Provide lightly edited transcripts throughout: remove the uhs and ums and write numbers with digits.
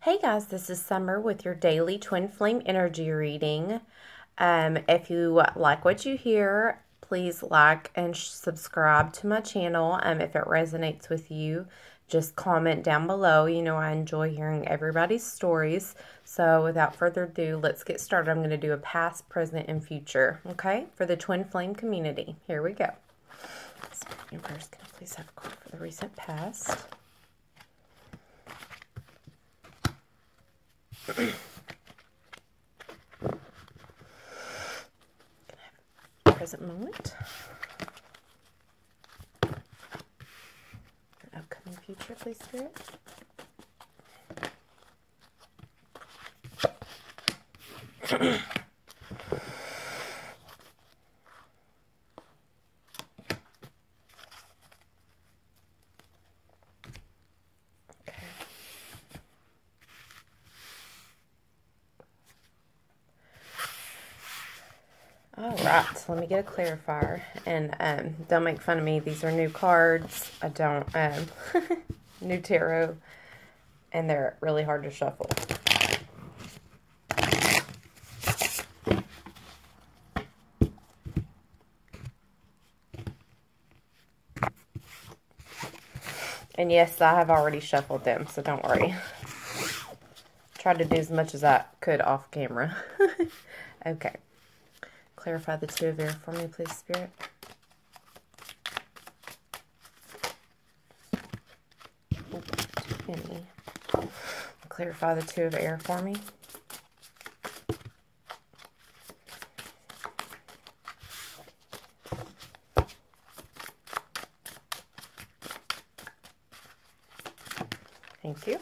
Hey guys, this is Summer with your daily twin flame energy reading. If you like what you hear, please like and subscribe to my channel. If it resonates with you, just comment down below. You know I enjoy hearing everybody's stories. So without further ado, let's get started. I'm going to do a past, present, and future, okay, for the twin flame community. Here we go. Universe, can I please have a card for the recent past? Present moment. Upcoming future, please, Spirit. Alright, so let me get a clarifier, and don't make fun of me, these are new cards, I don't, new tarot, and they're really hard to shuffle. And yes, I have already shuffled them, so don't worry. Tried to do as much as I could off camera. Okay. Clarify the Two of Air for me, please, Spirit. Clarify the Two of Air for me. Thank you.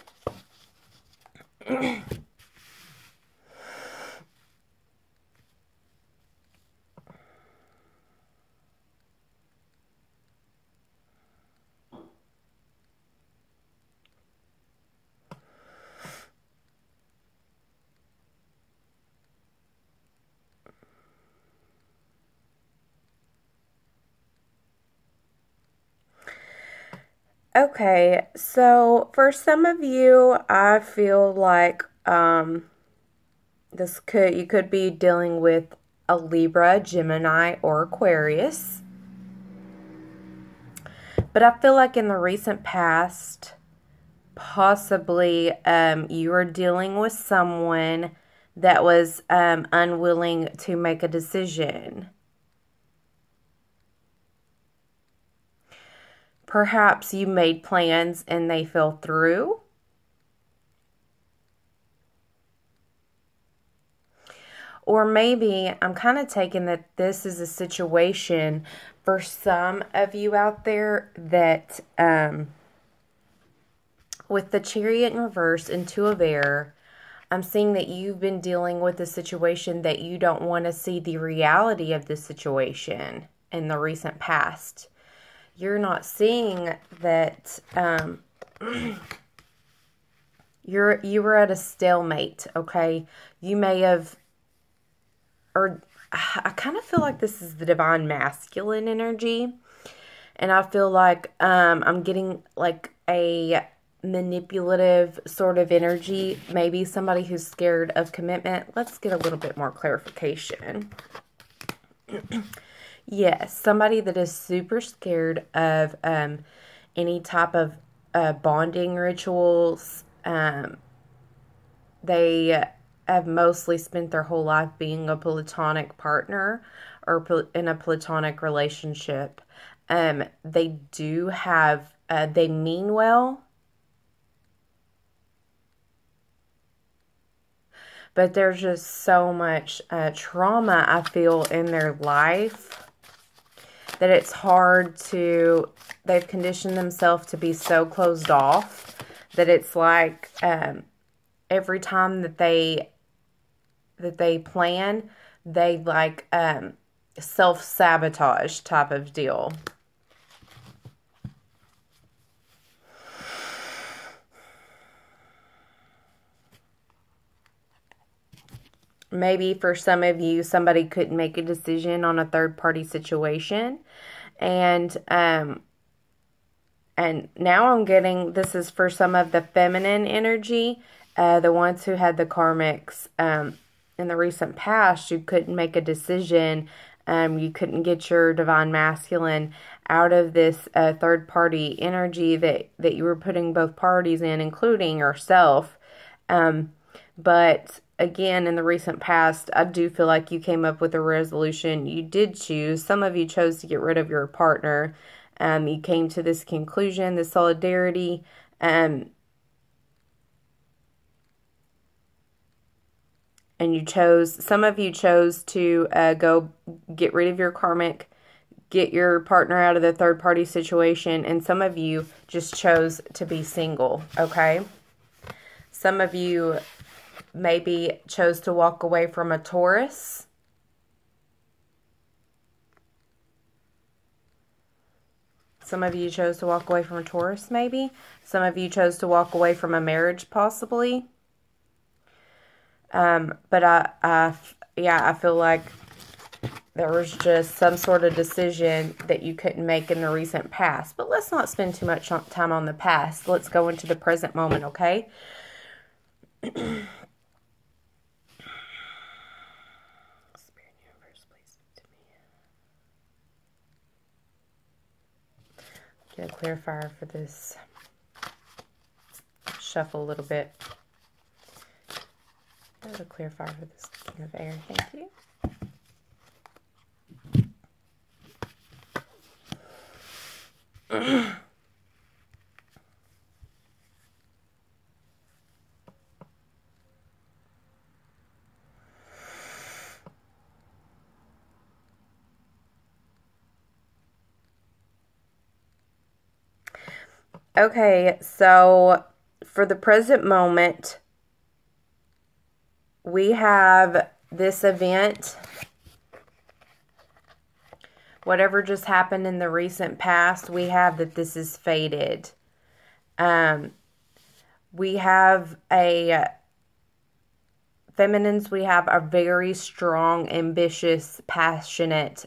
Okay, so for some of you, I feel like you could be dealing with a Libra, Gemini, or Aquarius. But I feel like in the recent past, possibly you are dealing with someone that was unwilling to make a decision. Perhaps you made plans and they fell through. Or maybe I'm kind of taking that this is a situation for some of you out there that with the Chariot in reverse and Two of Air, I'm seeing that you've been dealing with a situation that you don't want to see the reality of the situation in the recent past. You're not seeing that you were at a stalemate, okay? You may have, or I kind of feel like this is the divine masculine energy, and I feel like I'm getting like a manipulative sort of energy, maybe somebody who's scared of commitment. Let's get a little bit more clarification. Yes, somebody that is super scared of any type of bonding rituals. They have mostly spent their whole life being a platonic partner or in a platonic relationship. They do have, they mean well, but there's just so much trauma, I feel, in their life that it's hard to, they've conditioned themselves to be so closed off that it's like every time that they plan, they like self-sabotage type of deal. Maybe for some of you, somebody couldn't make a decision on a third-party situation. And now I'm getting, this is for some of the feminine energy, The ones who had the karmics in the recent past, you couldn't make a decision. You couldn't get your divine masculine out of this third-party energy that you were putting both parties in, including yourself. But again, in the recent past, I do feel like you came up with a resolution. You did choose. Some of you chose to get rid of your partner. You came to this conclusion, this solidarity. And some of you chose to go get rid of your karmic, get your partner out of the third-party situation, and some of you just chose to be single, okay? Some of you maybe chose to walk away from a Taurus. Some of you chose to walk away from a Taurus, maybe. Some of you chose to walk away from a marriage, possibly. But I feel like there was just some sort of decision that you couldn't make in the recent past. But let's not spend too much time on the past. Let's go into the present moment, okay? Spirit universe, please speak to me. Get a clarifier for this. Shuffle a little bit. Get a clarifier for this King of Air. Thank you. Okay, so for the present moment, we have this event. Whatever just happened in the recent past, we have that this is fated. We have feminines, we have a very strong, ambitious, passionate,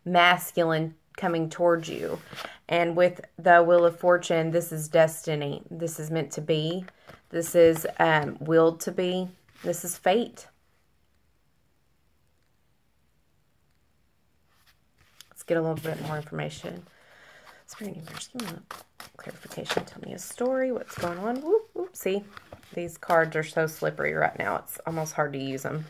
masculine coming towards you. And with the Wheel of Fortune, this is destiny. This is meant to be. This is willed to be. This is fate. Let's get a little bit more information. Spirit universe, give me a clarification. Tell me a story. What's going on? Whoop, whoop. See, these cards are so slippery right now. It's almost hard to use them.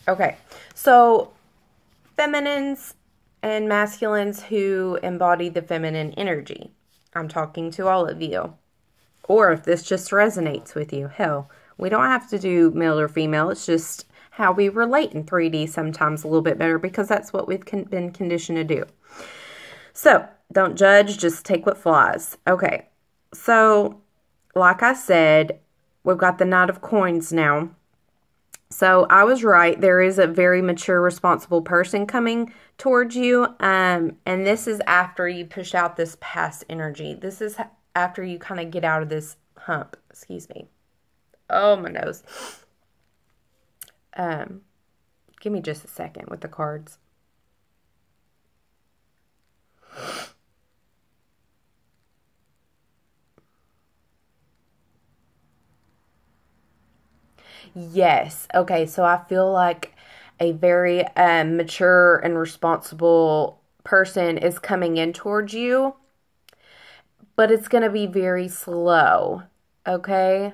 Okay, so feminines and masculines who embody the feminine energy. I'm talking to all of you. Or if this just resonates with you, hell, we don't have to do male or female. It's just how we relate in 3D sometimes a little bit better because that's what we've been conditioned to do. So, don't judge, just take what flies. Okay, so like I said, we've got the Knight of Coins now. So I was right. There is a very mature, responsible person coming towards you. And this is after you push out this past energy. This is after you kind of get out of this hump. Excuse me. Oh, my nose. Give me just a second with the cards. Yes. Okay, so I feel like a very mature and responsible person is coming in towards you, but it's going to be very slow. Okay,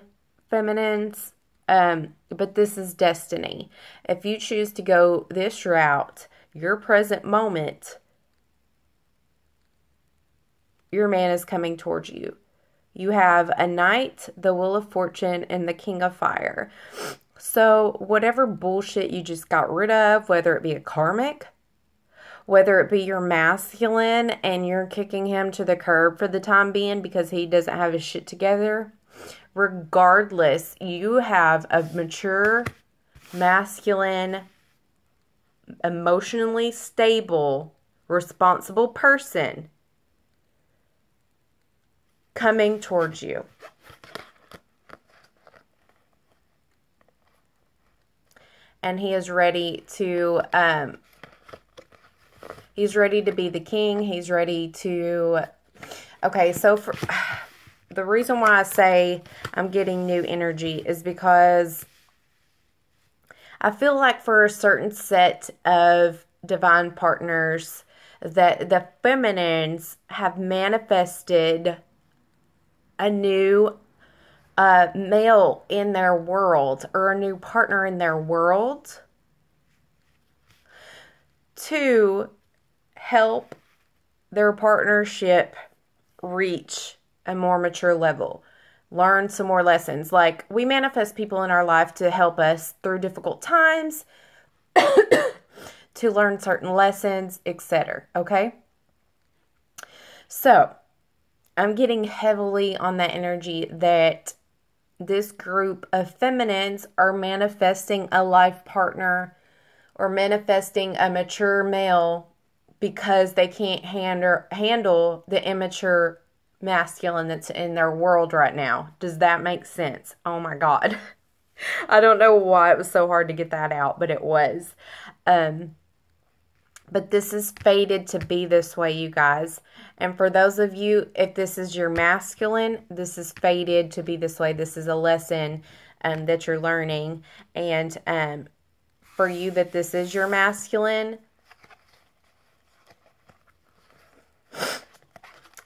feminines? But this is destiny. If you choose to go this route, your present moment, your man is coming towards you. You have a Knight, the Wheel of Fortune, and the King of Fire. So whatever bullshit you just got rid of, whether it be a karmic, whether it be your masculine and you're kicking him to the curb for the time being because he doesn't have his shit together, regardless, you have a mature, masculine, emotionally stable, responsible person coming towards you. And he is ready to He's ready to be the king. He's ready to... Okay, so for the reason why I say I'm getting new energy is because I feel like for a certain set of divine partners that the feminines have manifested a new male in their world or a new partner in their world to help their partnership reach a more mature level, learn some more lessons. Like, we manifest people in our life to help us through difficult times, to learn certain lessons, etc. Okay? So, I'm getting heavily on that energy that this group of feminines are manifesting a life partner or manifesting a mature male because they can't handle the immature masculine that's in their world right now. Does that make sense? Oh my God. I don't know why it was so hard to get that out, but it was. But this is fated to be this way, you guys. And for those of you, if this is your masculine, this is fated to be this way. This is a lesson that you're learning. And for you that this is your masculine,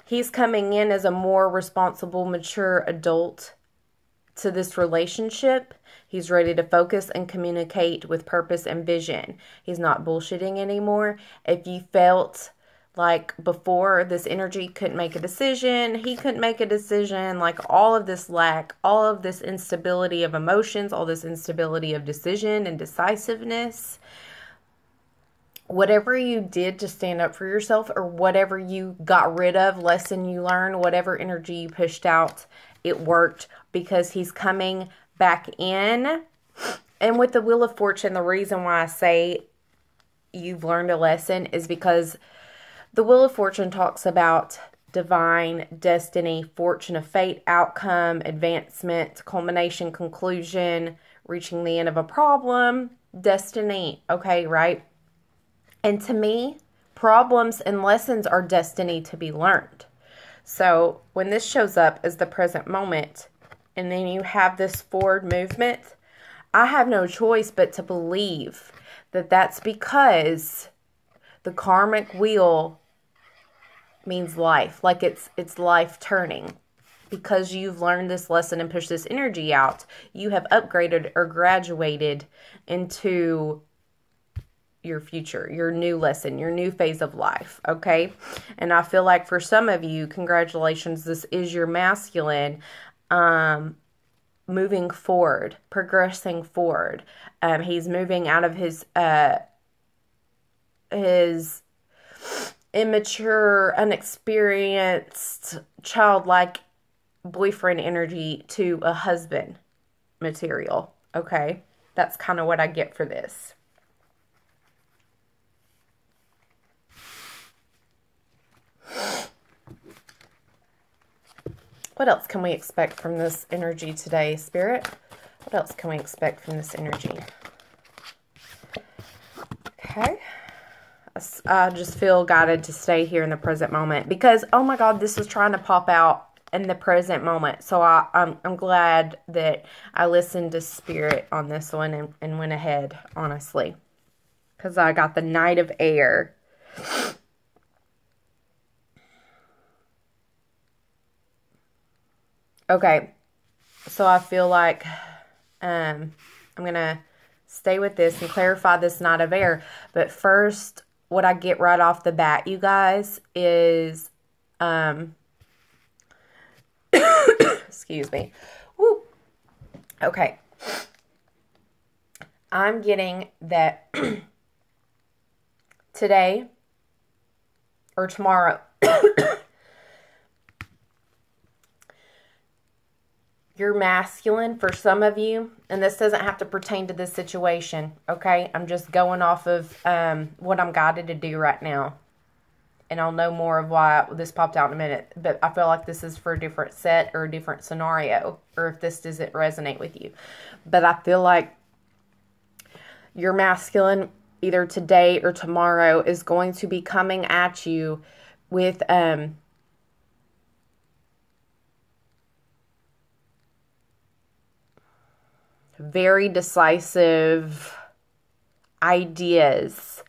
he's coming in as a more responsible, mature adult to this relationship. He's ready to focus and communicate with purpose and vision. He's not bullshitting anymore. If you felt like before this energy couldn't make a decision, he couldn't make a decision, like all of this lack, all of this instability of emotions, all this instability of decision and decisiveness, whatever you did to stand up for yourself or whatever you got rid of, lesson you learned, whatever energy you pushed out, it worked because he's coming back in. And with the Wheel of Fortune, the reason why I say you've learned a lesson is because the Wheel of Fortune talks about divine, destiny, fortune of fate, outcome, advancement, culmination, conclusion, reaching the end of a problem, destiny. Okay, right? And to me, problems and lessons are destiny to be learned. So when this shows up as the present moment, and then you have this forward movement, I have no choice but to believe that that's because the karmic wheel means life. Like it's life turning. Because you've learned this lesson and pushed this energy out, you have upgraded or graduated into your future, your new lesson, your new phase of life, okay? And I feel like for some of you, congratulations, this is your masculine moving forward, progressing forward. He's moving out of his immature, unexperienced, childlike boyfriend energy to a husband material, okay? That's kind of what I get for this. What else can we expect from this energy today, Spirit? What else can we expect from this energy? Okay. I just feel guided to stay here in the present moment because, oh my God, this is trying to pop out in the present moment. So I'm glad that I listened to Spirit on this one and went ahead, honestly. Because I got the Knight of Air. Okay, so I feel like I'm going to stay with this and clarify this Knight of Air. But first, what I get right off the bat, you guys, is, excuse me. Woo. Okay. I'm getting that today or tomorrow, you're masculine for some of you, and this doesn't have to pertain to this situation, okay? I'm just going off of what I'm guided to do right now. And I'll know more of why this popped out in a minute. But I feel like this is for a different set or a different scenario, or if this doesn't resonate with you. But I feel like you're masculine. either today or tomorrow is going to be coming at you with very decisive ideas,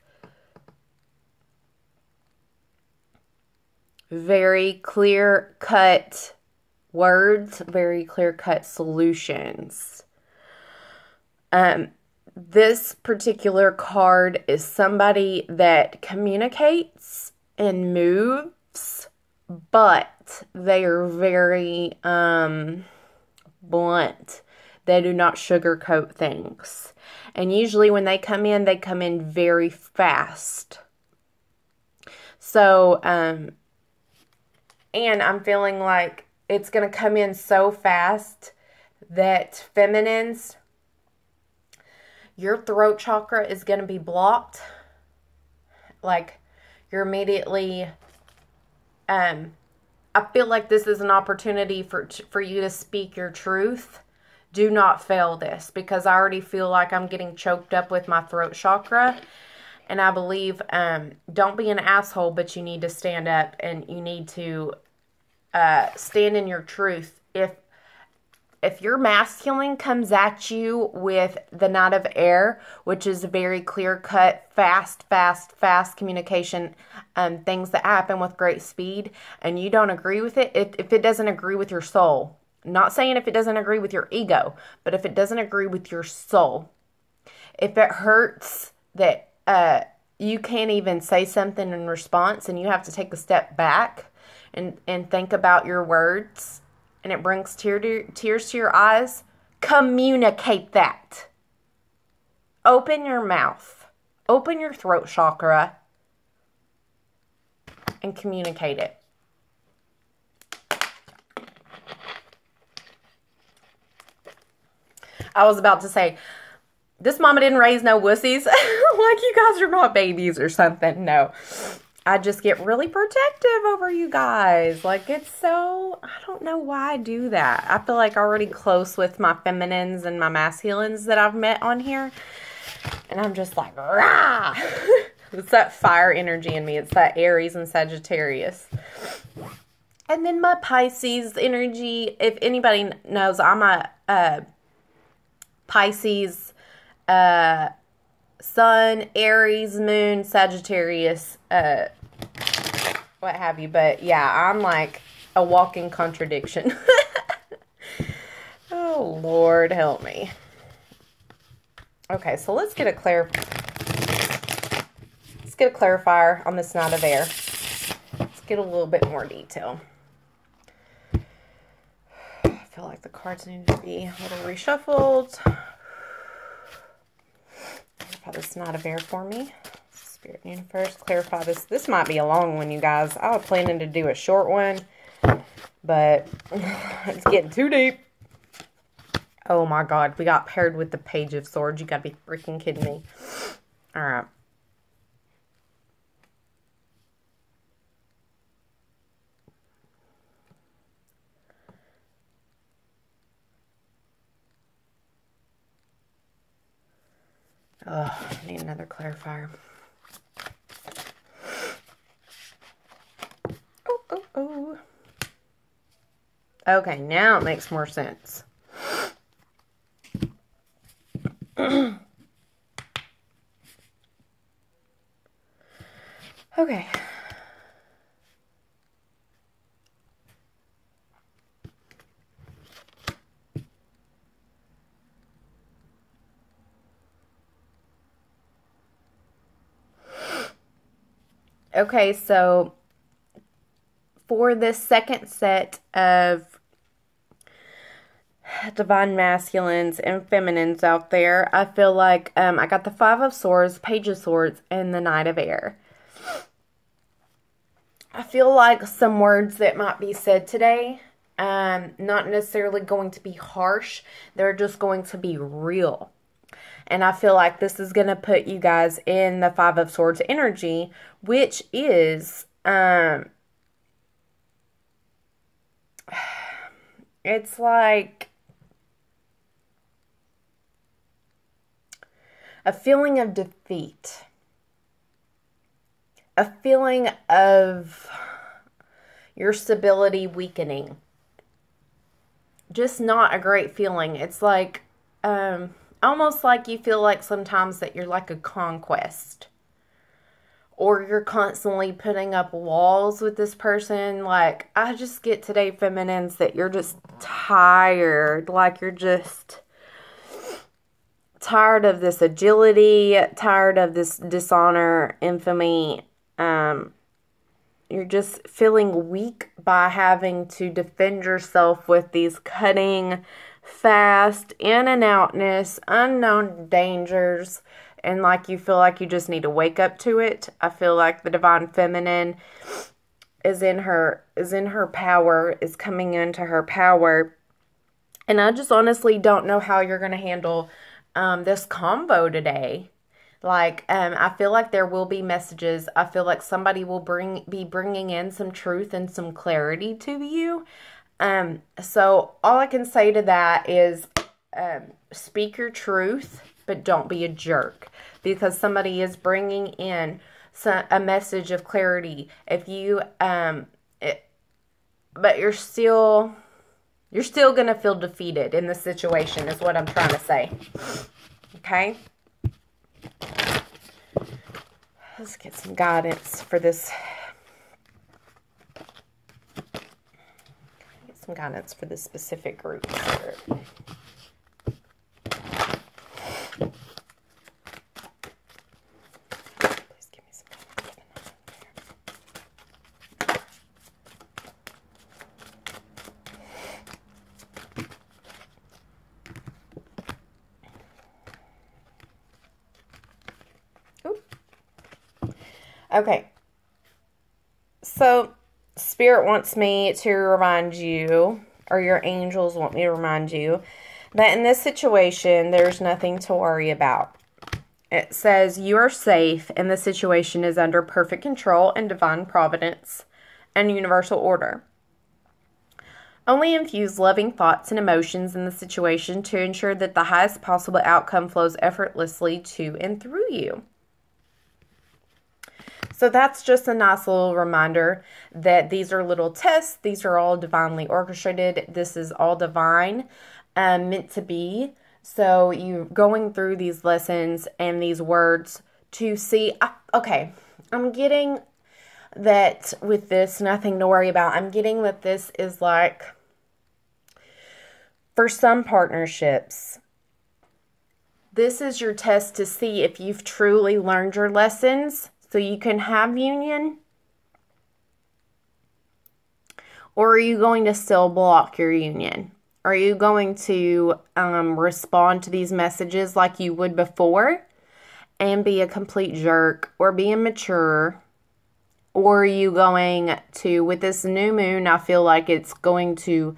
very clear-cut words, very clear-cut solutions. This particular card is somebody that communicates and moves, but they are very blunt. They do not sugarcoat things. And usually when they come in very fast. So, and I'm feeling like it's going to come in so fast that feminines, your throat chakra is going to be blocked. Like, you're immediately, I feel like this is an opportunity for you to speak your truth. Do not fail this, because I already feel like I'm getting choked up with my throat chakra. And I believe, don't be an asshole, but you need to stand up and you need to stand in your truth. If your masculine comes at you with the Knight of Air, which is very clear-cut, fast communication, things that happen with great speed, and you don't agree with it, if it doesn't agree with your soul, not saying if it doesn't agree with your ego, but if it doesn't agree with your soul, if it hurts that you can't even say something in response and you have to take a step back and think about your words, and it brings tears to your eyes, communicate that. Open your mouth. Open your throat chakra and communicate it. I was about to say, this mama didn't raise no wussies. Like you guys are not babies or something. No. I just get really protective over you guys. Like, it's so, I don't know why I do that. I feel like already close with my feminines and my masculines that I've met on here. And I'm just like, rah! It's that fire energy in me. It's that Aries and Sagittarius. And then my Pisces energy. If anybody knows, I'm a Pisces, Sun, Aries, Moon, Sagittarius, what have you. But yeah, I'm like a walking contradiction. Oh, Lord, help me. Okay, so let's get a clarifier on this Knight of Air. Let's get a little bit more detail. I feel like the cards need to be a little reshuffled. Clarify this Knight of Air for me. Spirit Universe, clarify this. This might be a long one, you guys. I was planning to do a short one, but it's getting too deep. Oh my God, we got paired with the Page of Swords. You gotta be freaking kidding me. All right. Oh, I need another clarifier. Oh. Okay, now it makes more sense. Okay. Okay, so for this second set of divine masculines and feminines out there, I feel like I got the Five of Swords, Page of Swords, and the Knight of Air. I feel like some words that might be said today, not necessarily going to be harsh. They're just going to be real. And I feel like this is going to put you guys in the Five of Swords energy, which is, it's like, a feeling of defeat, a feeling of your stability weakening. Just not a great feeling. It's like, almost like you feel like sometimes that you're like a conquest. Or you're constantly putting up walls with this person. Like, I just get today, feminines, that you're just tired. Like, you're just tired of this agility, tired of this dishonor, infamy. You're just feeling weak by having to defend yourself with these cutting, fast, in and outness, unknown dangers, and like you feel like you just need to wake up to it. I feel like the divine feminine is in her power, is coming into her power, and I just honestly don't know how you're going to handle this combo today. Like, I feel like there will be messages. I feel like somebody will be bringing in some truth and some clarity to you. So all I can say to that is, speak your truth, but don't be a jerk, because somebody is bringing in a message of clarity. If you, but you're still going to feel defeated in the situation, is what I'm trying to say. Okay? Let's get some guidance for this. Get some guidance for this specific group here. Please give me some guidance. Okay, so Spirit wants me to remind you, or your angels want me to remind you, that in this situation, there's nothing to worry about. It says you are safe and the situation is under perfect control and divine providence and universal order. Only infuse loving thoughts and emotions in the situation to ensure that the highest possible outcome flows effortlessly to and through you. So that's just a nice little reminder that these are little tests. These are all divinely orchestrated. This is all divine, meant to be. So you're going through these lessons and these words to see, okay, I'm getting that with this, nothing to worry about. I'm getting that this is like, for some partnerships, this is your test to see if you've truly learned your lessons. So you can have union, or are you going to still block your union? Are you going to respond to these messages like you would before and be a complete jerk or be immature? Or are you going to, with this new moon, I feel like it's going to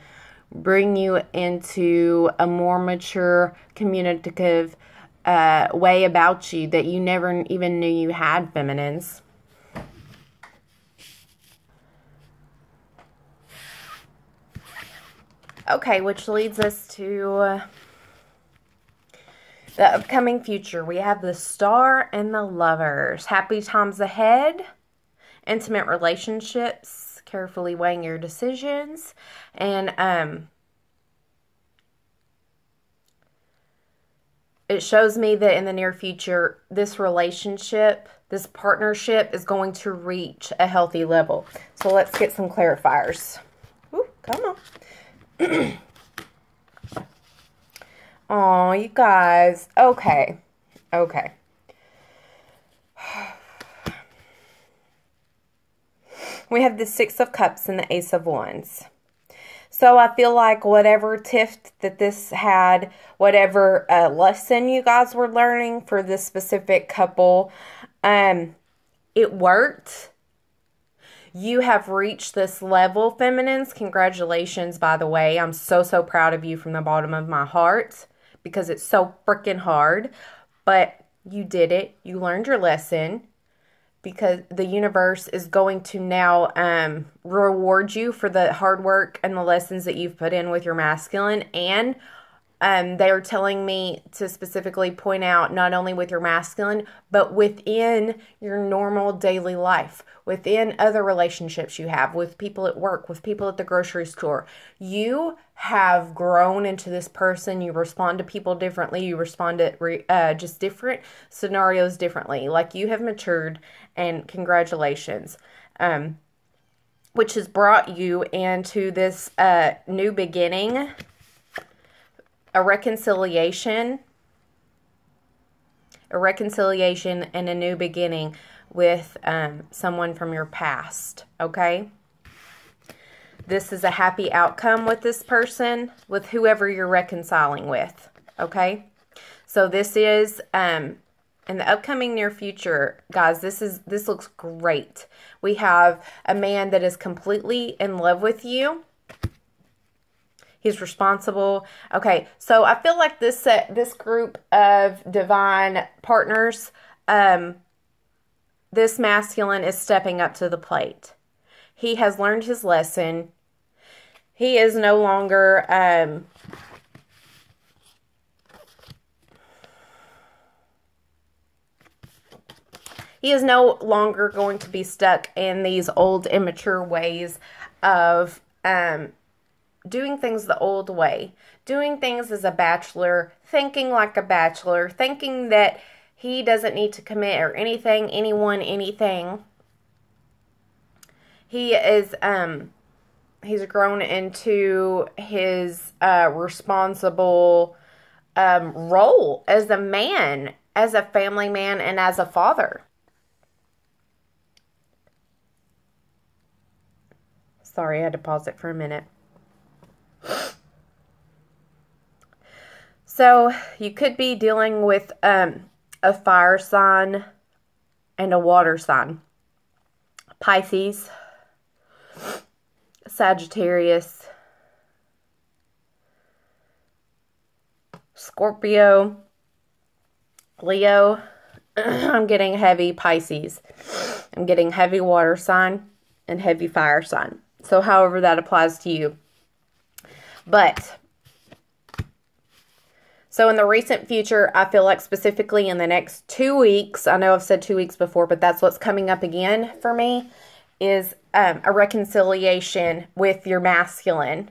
bring you into a more mature, communicative way about you that you never even knew you had, feminines. Okay, which leads us to the upcoming future. We have the Star and the Lovers. Happy times ahead. Intimate relationships. Carefully weighing your decisions. And it shows me that in the near future, this relationship, this partnership is going to reach a healthy level. So let's get some clarifiers. Ooh, come on. Oh, you guys. Okay. Okay. We have the Six of Cups and the Ace of Wands. So I feel like whatever tiff that this had, whatever lesson you guys were learning for this specific couple, it worked. You have reached this level, feminines. Congratulations, by the way. I'm so, so proud of you from the bottom of my heart because it's so freaking hard. But you did it. You learned your lesson. Because the universe is going to now reward you for the hard work and the lessons that you've put in with your masculine. And They are telling me to specifically point out not only with your masculine, but within your normal daily life, within other relationships you have, with people at work, with people at the grocery store. You have grown into this person. You respond to people differently. You respond to just different scenarios differently. Like, you have matured, and congratulations. Which has brought you into this new beginning, a reconciliation and a new beginning with someone from your past, okay? This is a happy outcome with this person, with whoever you're reconciling with, okay? So this is, in the upcoming near future, guys, this looks great. We have a man that is completely in love with you. He's responsible. Okay, so I feel like this group of divine partners, this masculine is stepping up to the plate. He has learned his lesson. He is no longer going to be stuck in these old, immature ways of doing things the old way, doing things as a bachelor, thinking like a bachelor, thinking that he doesn't need to commit or anything, anyone, anything. He is, he's grown into his responsible role as a man, as a family man, and as a father. Sorry, I had to pause it for a minute. So, you could be dealing with a fire sign and a water sign. Pisces, Sagittarius, Scorpio, Leo. I'm getting heavy Pisces. I'm getting heavy water sign and heavy fire sign. So, however that applies to you. But, so in the recent future, I feel like specifically in the next 2 weeks, I know I've said 2 weeks before, but that's what's coming up again for me, is a reconciliation with your masculine.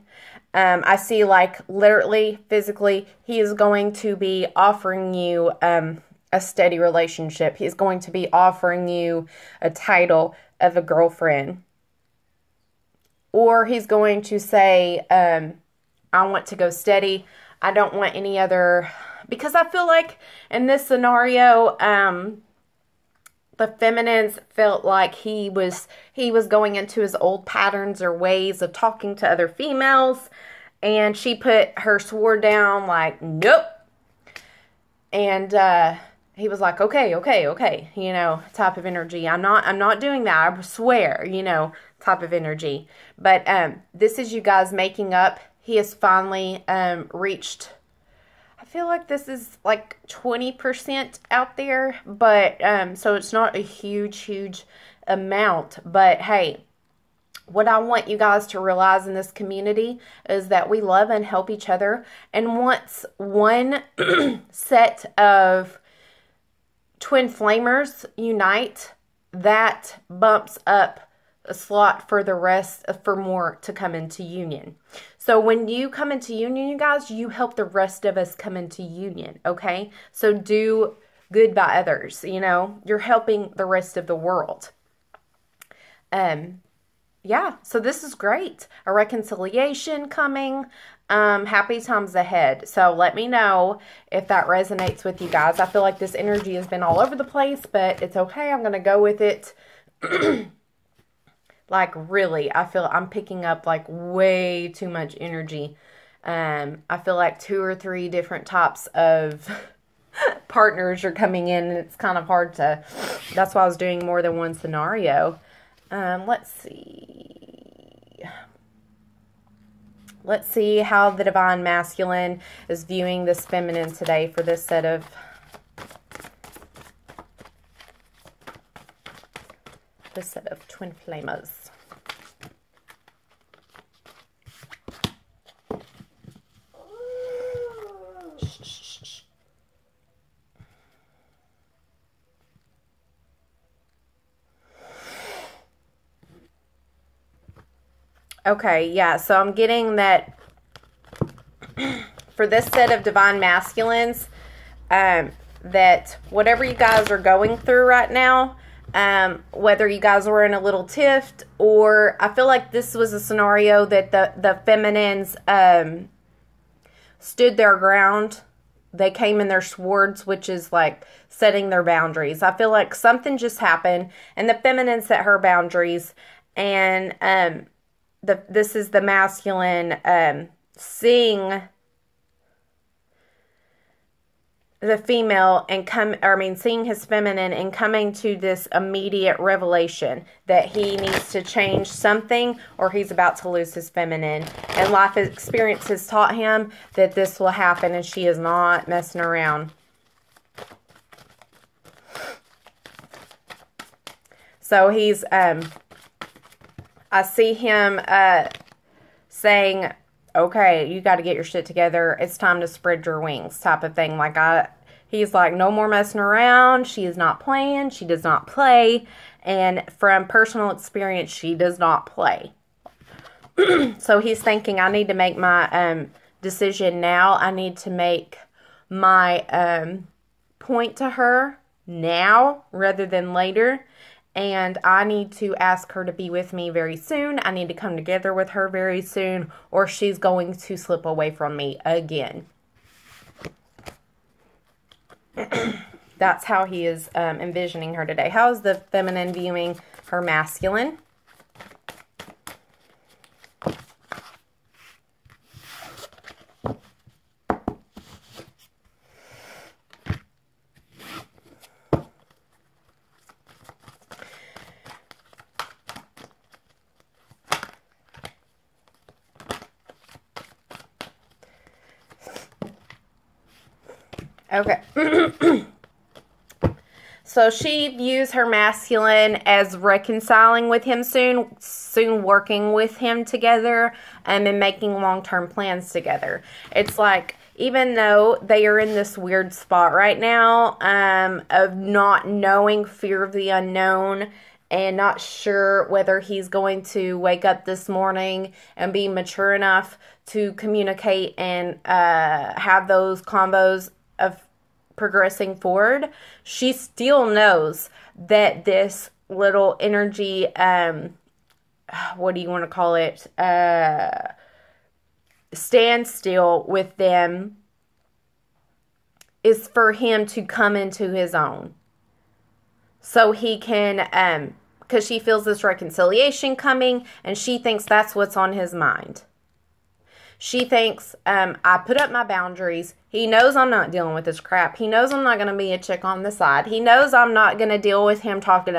I see, like, literally, physically, he is going to be offering you a steady relationship. He's going to be offering you a title of a girlfriend. Or he's going to say, I want to go steady. I don't want any other, because I feel like in this scenario, the feminines felt like he was going into his old patterns or ways of talking to other females, and she put her sword down like, nope. And he was like, okay, you know, type of energy. I'm not doing that. I swear, you know, type of energy. But this is you guys making up. He has finally reached, I feel like this is like 20% out there, but so it's not a huge amount. But hey, what I want you guys to realize in this community is that we love and help each other. And once one set of twin flamers unite, that bumps up a slot for the rest, for more to come into union. So when you come into union, you guys, you help the rest of us come into union, okay? So do good by others, you know? You're helping the rest of the world. Yeah, so this is great. A reconciliation coming. Happy times ahead. So let me know if that resonates with you guys. I feel like this energy has been all over the place, but it's okay. I'm going to go with it. Like, really, I feel I'm picking up like way too much energy. I feel like 2 or 3 different types of partners are coming in, and it's kind of hard to, that's why I was doing more than one scenario. Let's see. Let's see how the divine masculine is viewing this feminine today for this set of twin flamers. Okay, yeah, so I'm getting that for this set of divine masculines, that whatever you guys are going through right now, whether you guys were in a little tiff, or I feel like this was a scenario that the feminines stood their ground. They came in their swords, which is like setting their boundaries. I feel like something just happened, and the feminine set her boundaries, and this is the masculine seeing the female and seeing his feminine and coming to this immediate revelation that he needs to change something or he's about to lose his feminine. And life experience has taught him that this will happen, and she is not messing around. So he's, I see him saying, okay, you got to get your shit together. It's time to spread your wings, type of thing. Like, he's like, no more messing around. She is not playing. She does not play. And from personal experience, she does not play. So he's thinking, I need to make my decision now. I need to make my point to her now rather than later. And I need to ask her to be with me very soon. I need to come together with her very soon, or she's going to slip away from me again. That's how he is envisioning her today. How is the feminine viewing her masculine? Okay. So she views her masculine as reconciling with him soon working with him together, and making long-term plans together. It's like, even though they are in this weird spot right now, of not knowing, fear of the unknown, and not sure whether he's going to wake up this morning and be mature enough to communicate and have those combos of progressing forward, she still knows that this little energy, what do you want to call it, standstill with them is for him to come into his own. So he can, because she feels this reconciliation coming, and she thinks that's what's on his mind. She thinks, I put up my boundaries. He knows I'm not dealing with this crap. He knows I'm not going to be a chick on the side. He knows I'm not going to deal with him talking